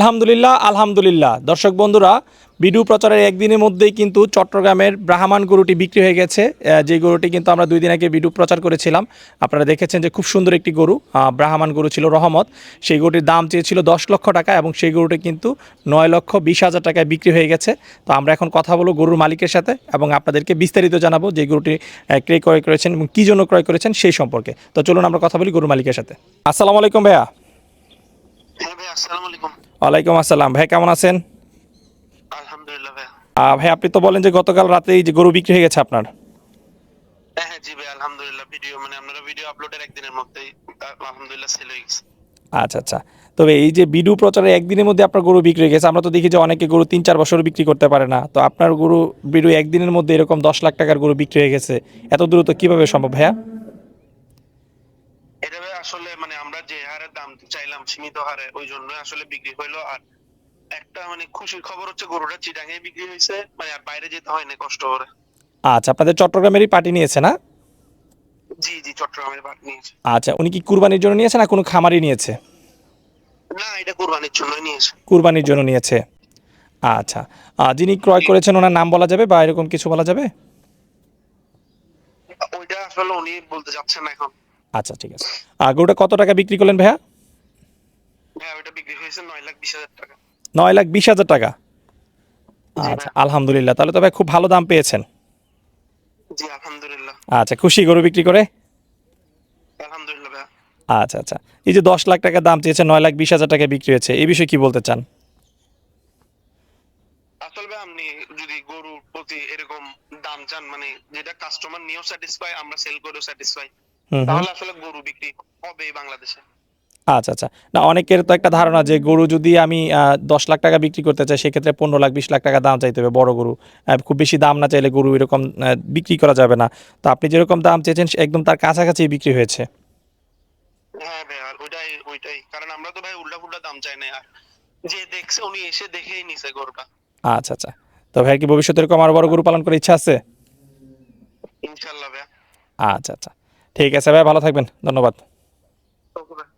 আলহামদুলিল্লাহ আলহামদুলিল্লাহ দর্শক বন্ধুরা, ভিডিও প্রচারের একদিনের মধ্যেই কিন্তু চট্টগ্রামের ব্রাহ্মণ গরুটি বিক্রি হয়ে গেছে। যে গরুটি কিন্তু আমরা 2 দিন আগে ভিডিও প্রচার করেছিলাম, আপনারা দেখেছেন যে খুব সুন্দর একটি গরু, ব্রাহ্মণ গরু ছিল রহমত। সেই গরুটির দাম চেয়েছিল 10 লক্ষ টাকা এবং সেই গরুটি কিন্তু 9,20,000 টাকায় বিক্রি হয়ে গেছে। তো আমরা এখন কথা বলবো গরুর মালিকের সাথে এবং আপনাদেরকে বিস্তারিত জানাবো যে গরুটি ক্রয় করেছেন এবং কী জন্য ক্রয় করেছেন সেই সম্পর্কে। তো চলুন আমরা কথা বলি গরুর মালিকের সাথে। আসসালামু আলাইকুম ভাইয়া। হ্যাঁ ভাই, আসসালামু আলাইকুম। ওয়ালাইকুম আসসালাম ভাই, কেমন আছেন? আলহামদুলিল্লাহ ভাই। ভাই আপনি তো বলেন যে গতকাল রাতেই যে গরু বিক্রি হয়ে গেছে আপনার। হ্যাঁ হ্যাঁ জি ভাই, আলহামদুলিল্লাহ। আপনারা ভিডিও আপলোডের একদিনের মধ্যেই আলহামদুলিল্লাহ সেল হয়ে গেছে। আচ্ছা আচ্ছা। তবে এই যে ভিডিও প্রচারে একদিনের মধ্যে আপনার গরু বিক্রি হয়ে গেছে, আমরা তো দেখি যে অনেকে গরু 3-4 বছর বিক্রি করতে পারে না। তো আপনার গরু ভিডিও একদিনের মধ্যে এরকম 10 লাখ টাকার গরু বিক্রি হয়ে গেছে, এত দ্রুত কিভাবে সম্ভব ভাইয়া? এটা ভাই আসলে আমরা যে হারে দাম চাইলাম সীমিত হারে, ওই জন্য আসলে বিক্রি হইলো। আর একটা খুশির খবর হচ্ছে গরুটা চিটাঙে বিক্রি হয়েছে, আর বাইরে যেতে হয় না কষ্ট করে। আচ্ছা, আপনাদের চট্টগ্রামেরই পার্টি নিয়েছে না? জি জি, চট্টগ্রামের বাট নিয়েছে। আচ্ছা, উনি কি কুরবানির জন্য নিয়েছে না কোনো খামারি নিয়েছে? না, এটা কুরবানির জন্য নিয়েছে। কুরবানির জন্য নিয়েছে। আচ্ছা, যিনি ক্রয় জি। করেছেন ওনার নাম বলা যাবে বা এরকম কিছু বলা যাবে? ওইটা আসলে উনি বলতে যাচ্ছেন না এখন। আচ্ছা ঠিক আছে। গরুটা কত টাকা বিক্রি করলেন ভাইয়া? হ্যাঁ, ওইটা বিক্রি হয়েছে 9,20,000 টাকা। 9,20,000 টাকা। জি আচ্ছা ভাই। আলহামদুলিল্লাহ, তাহলে তো ভাই খুব ভালো দাম পেয়েছেন। জি আলহামদুলিল্লাহ। আচ্ছা, খুশি গরু বিক্রি করে? আলহামদুলিল্লাহ ভাই। আচ্ছা আচ্ছা। এই যে 10 লাখ টাকা দাম চেয়েছে, 9,20,000 টাকায় বিক্রি হয়েছে, এই বিষয়ে কি বলতে চান? আসলে ভাই, আপনি যদি গরুর প্রতি এরকম দাম চান, যেটা কাস্টমার নিয়েও স্যাটিসফাই, আমরা সেল করেও স্যাটিসফাই, হুম হুম। তাহলে আসলে গরু বিক্রি হবে বাংলাদেশে। আচ্ছা আচ্ছা। না, অনেকের তো একটা ধারণা যে গরু যদি আমি 10 লাখ টাকা বিক্রি করতে চাই সেক্ষেত্রে 15 লাখ 20 লাখ টাকা দাম চাইতে হবে বড় গরু। খুব বেশি দাম না চাইলে গরু এরকম বিক্রি করা যাবে না। তো আপনি যেরকম দাম চেয়েছেন একদম তার কাছাকাছি বিক্রি হয়েছে। হ্যাঁ ভাই, আর ওইটাই ওইটাই কারণ আমরা তো ভাই উল্টা ফুল্টা দাম চাই না। আর যে দেখছে উনি এসে দেখেই নিছে গরুটা। আচ্ছা আচ্ছা। তো ভাই কি ভবিষ্যতে এরকম আরো বড় গরু পালন করার ইচ্ছা আছে? ইনশাল্লাহ ভাই। আচ্ছা আচ্ছা। ঠিক আছে ভাই, ভালো থাকবেন, ধন্যবাদ। ওকে ভাই।